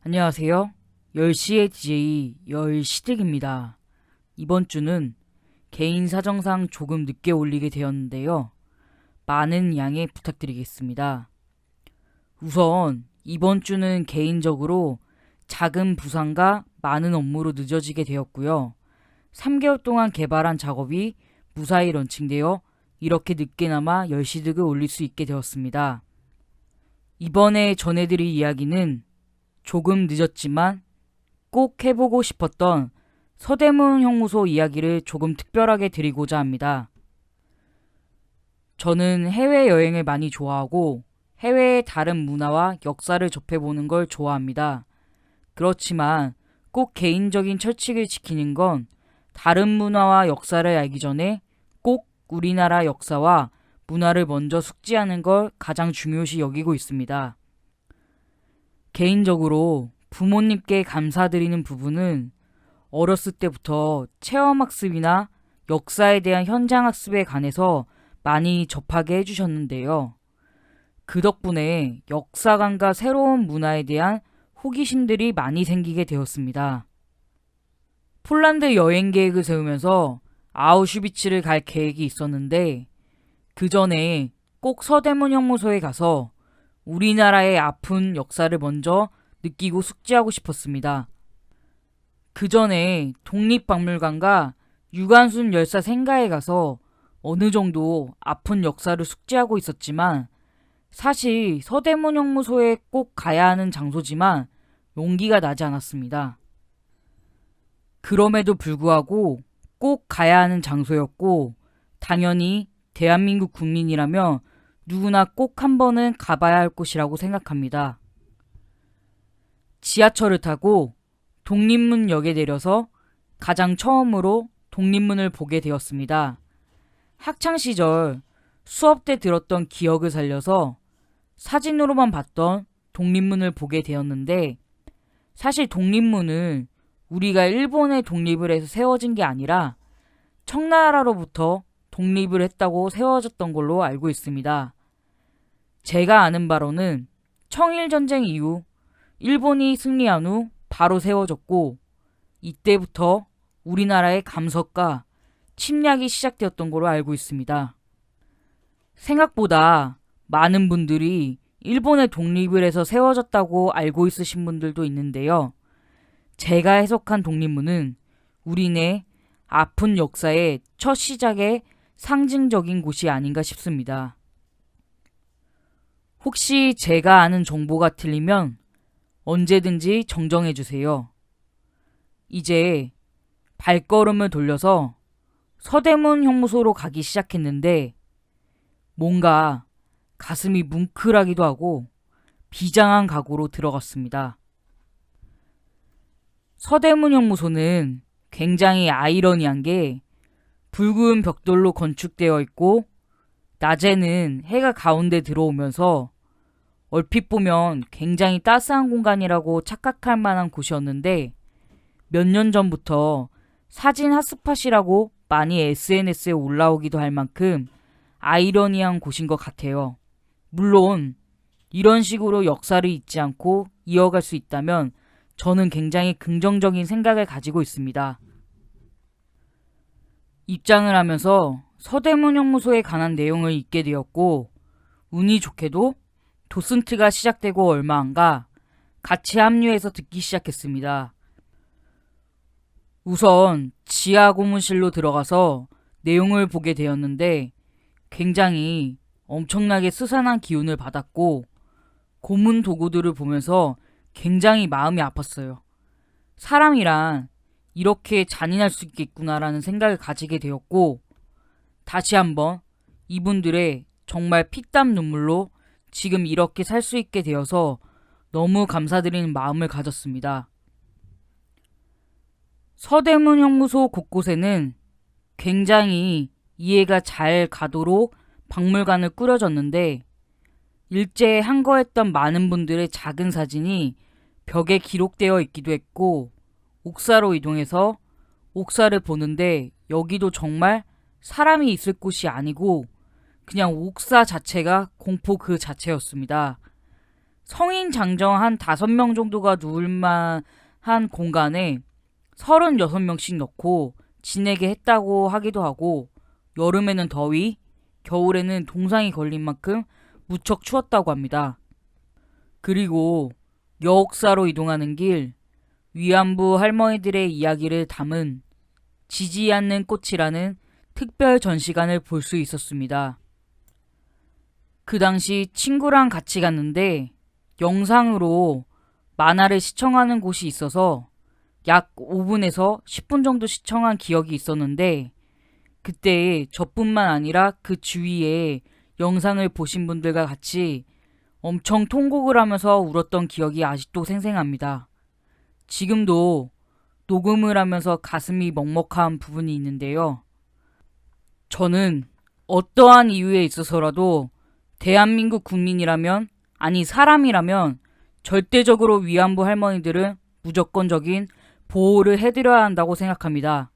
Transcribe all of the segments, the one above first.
안녕하세요. 10시의 DJ 열시댁입니다. 이번 주는 개인 사정상 조금 늦게 올리게 되었는데요. 많은 양해 부탁드리겠습니다. 우선 이번 주는 개인적으로 작은 부상과 많은 업무로 늦어지게 되었고요. 3개월 동안 개발한 작업이 무사히 런칭되어 이렇게 늦게나마 열시득을 올릴 수 있게 되었습니다. 이번에 전해드릴 이야기는 조금 늦었지만 꼭 해보고 싶었던 서대문 형무소 이야기를 조금 특별하게 드리고자 합니다. 저는 해외여행을 많이 좋아하고 해외의 다른 문화와 역사를 접해보는 걸 좋아합니다. 그렇지만 꼭 개인적인 철칙을 지키는 건 다른 문화와 역사를 알기 전에 꼭 우리나라 역사와 문화를 먼저 숙지하는 걸 가장 중요시 여기고 있습니다. 개인적으로 부모님께 감사드리는 부분은 어렸을 때부터 체험학습이나 역사에 대한 현장학습에 관해서 많이 접하게 해주셨는데요. 그 덕분에 역사관과 새로운 문화에 대한 호기심들이 많이 생기게 되었습니다. 폴란드 여행 계획을 세우면서 아우슈비츠를 갈 계획이 있었는데 그 전에 꼭 서대문 형무소에 가서 우리나라의 아픈 역사를 먼저 느끼고 숙지하고 싶었습니다. 그 전에 독립박물관과 유관순 열사 생가에 가서 어느 정도 아픈 역사를 숙지하고 있었지만 사실 서대문 형무소에 꼭 가야 하는 장소지만 용기가 나지 않았습니다. 그럼에도 불구하고 꼭 가야 하는 장소였고 당연히 대한민국 국민이라면 누구나 꼭 한 번은 가봐야 할 곳이라고 생각합니다. 지하철을 타고 독립문역에 내려서 가장 처음으로 독립문을 보게 되었습니다. 학창시절 수업 때 들었던 기억을 살려서 사진으로만 봤던 독립문을 보게 되었는데 사실 독립문은 우리가 일본의 독립을 해서 세워진 게 아니라 청나라로부터 독립을 했다고 세워졌던 걸로 알고 있습니다. 제가 아는 바로는 청일전쟁 이후 일본이 승리한 후 바로 세워졌고 이때부터 우리나라의 감석과 침략이 시작되었던 걸로 알고 있습니다. 생각보다 많은 분들이 일본의 독립을 해서 세워졌다고 알고 있으신 분들도 있는데요. 제가 해석한 독립문은 우리네 아픈 역사의 첫 시작의 상징적인 곳이 아닌가 싶습니다. 혹시 제가 아는 정보가 틀리면 언제든지 정정해 주세요. 이제 발걸음을 돌려서 서대문 형무소로 가기 시작했는데 뭔가 가슴이 뭉클하기도 하고 비장한 각오로 들어갔습니다. 서대문 형무소는 굉장히 아이러니한 게 붉은 벽돌로 건축되어 있고 낮에는 해가 가운데 들어오면서 얼핏 보면 굉장히 따스한 공간이라고 착각할 만한 곳이었는데 몇 년 전부터 사진 핫스팟이라고 많이 SNS에 올라오기도 할 만큼 아이러니한 곳인 것 같아요. 물론 이런 식으로 역사를 잊지 않고 이어갈 수 있다면 저는 굉장히 긍정적인 생각을 가지고 있습니다. 입장을 하면서 서대문 형무소에 관한 내용을 읽게 되었고 운이 좋게도 도슨트가 시작되고 얼마 안가 같이 합류해서 듣기 시작했습니다. 우선 지하 고문실로 들어가서 내용을 보게 되었는데 굉장히 엄청나게 스산한 기운을 받았고 고문 도구들을 보면서 굉장히 마음이 아팠어요. 사람이란 이렇게 잔인할 수 있겠구나라는 생각을 가지게 되었고 다시 한번 이분들의 정말 피땀 눈물로 지금 이렇게 살 수 있게 되어서 너무 감사드리는 마음을 가졌습니다. 서대문 형무소 곳곳에는 굉장히 이해가 잘 가도록 박물관을 꾸려졌는데 일제에 항거했던 많은 분들의 작은 사진이 벽에 기록되어 있기도 했고 옥사로 이동해서 옥사를 보는데 여기도 정말 사람이 있을 곳이 아니고 그냥 옥사 자체가 공포 그 자체였습니다. 성인 장정 한 5명 정도가 누울 만한 공간에 36명씩 넣고 지내게 했다고 하기도 하고, 여름에는 더위, 겨울에는 동상이 걸린 만큼 무척 추웠다고 합니다. 그리고 여옥사로 이동하는 길, 위안부 할머니들의 이야기를 담은 지지 않는 꽃이라는 특별 전시관을 볼 수 있었습니다. 그 당시 친구랑 같이 갔는데 영상으로 만화를 시청하는 곳이 있어서 약 5분에서 10분 정도 시청한 기억이 있었는데, 그때 저뿐만 아니라 그 주위에 영상을 보신 분들과 같이 엄청 통곡을 하면서 울었던 기억이 아직도 생생합니다. 지금도 녹음을 하면서 가슴이 먹먹한 부분이 있는데요. 저는 어떠한 이유에 있어서라도 대한민국 국민이라면, 아니 사람이라면 절대적으로 위안부 할머니들은 무조건적인 보호를 해드려야 한다고 생각합니다.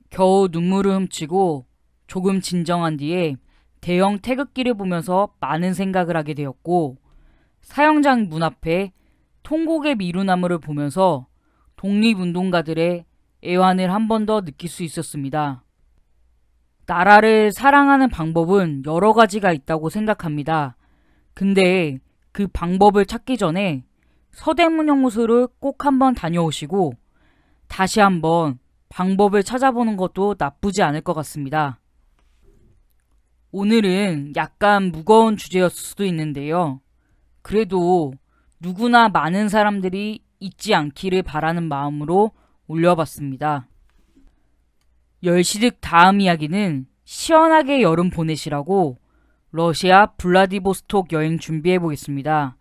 겨우 눈물을 훔치고 조금 진정한 뒤에 대형 태극기를 보면서 많은 생각을 하게 되었고, 사형장 문 앞에 통곡의 미루나무를 보면서 독립운동가들의 애환을 한 번 더 느낄 수 있었습니다. 나라를 사랑하는 방법은 여러 가지가 있다고 생각합니다. 근데 그 방법을 찾기 전에 서대문연구소를 꼭 한번 다녀오시고 다시 한번 방법을 찾아보는 것도 나쁘지 않을 것 같습니다. 오늘은 약간 무거운 주제였을 수도 있는데요. 그래도 누구나 많은 사람들이 잊지 않기를 바라는 마음으로 올려봤습니다. 열시득 다음 이야기는 시원하게 여름 보내시라고 러시아 블라디보스톡 여행 준비해 보겠습니다.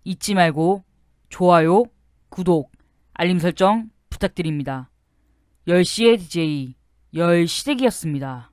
잊지 말고 좋아요, 구독, 알림 설정 부탁드립니다. 10시의 DJ 열시득이었습니다.